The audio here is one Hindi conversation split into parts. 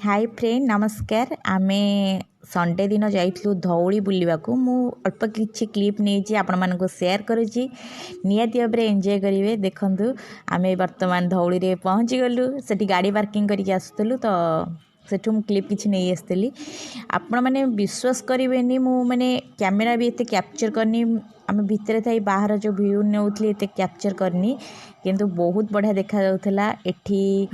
हाय फ्रेंड नमस्कार। आमे संडे दिन जाइलु धौली बुलवाक मु अल्प किछि क्लिप नहीं आपण मानक शेयर करुच्ची निहाती भाव एंजॉय करेंगे। देखंतु आमे वर्तमान धौली रे पहुँची गलु सेठी गाड़ी पार्किंग करके आसुलु तो सेठू मु क्लिप किछि नहीं आसली। आपण माने विश्वास करेंगे मु माने कैमेरा भी एते कैप्चर करनी आम भितर थी बाहर जो व्यू नौली एत कैप्चर करनी किंतु बहुत बढ़िया देखा जाउथला। एठी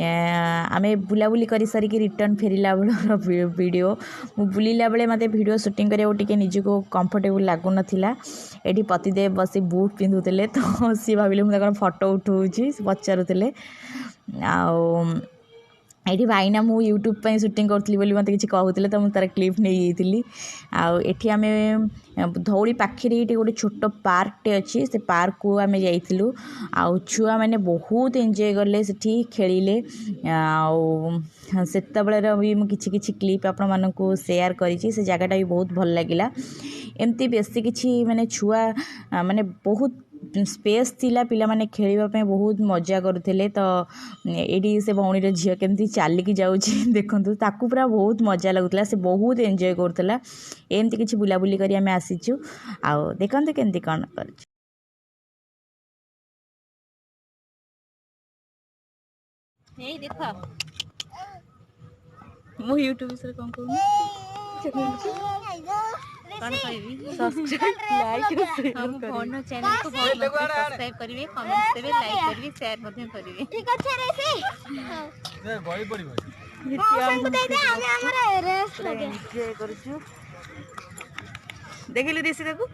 आम बुलाबुली कर सारिकी रिटर्न फेरला बेलर वीडियो मु बुलिला बेले मते वीडियो शूटिंग करिया टिके निजको कंफर्टेबल लागु नथिला। एठी पतिदेव बसी बूट पिंधुतले तो सी भाविले मु ताकर फोटो उठाउची पचारुतले एठी भाईना मु यूट्यूब पे शूटिंग करथली बोली मते किछि कहउतले तो मु तार क्लिप नै येथिली। एठी आमे धौली पाखरे एठी गोटे छोट पार्क टे अछि से पार्क को आमे जाइथिलु छुआ माने बहुत एंजॉय करले सेठी खेलिले सेता बेले भी मु किछि किछि क्लिप आपण मानकु शेयर करिछि। से जगहटा भी बहुत भल लागिला। एमती बेसी किछि माने छुआ माने बहुत स्पेस थिला पिला माने खेलिबा पे बहुत मजा करथिले। तो एडी से भौणी रे झियो केमती चालिकी जाउछि देखंतु ताकू पूरा बहुत मजा लागुतला। से बहुत एंजॉय करथला। एमती किछि बुलाबुली करी हमें आसीछु देखंतु केमती कोन करछि। हे देखो मु यूट्यूब से कोन कहू कौन कहबी सब्सक्राइब लाइक हम फोन चैनल को बहुत सब्सक्राइब करिवे कमेंट देबे लाइक करिवे शेयर मध्य करिवे। ठीक अछि रे से ए बळी पड़िबो हमको दे दे हमें हमरा रेस्ट लगे एन्जॉय करछु। देखिलु ऋषि देखू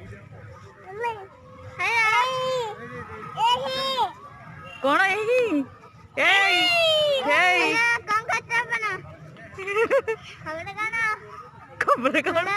कौन एही ए कौन करता बना खबर गाना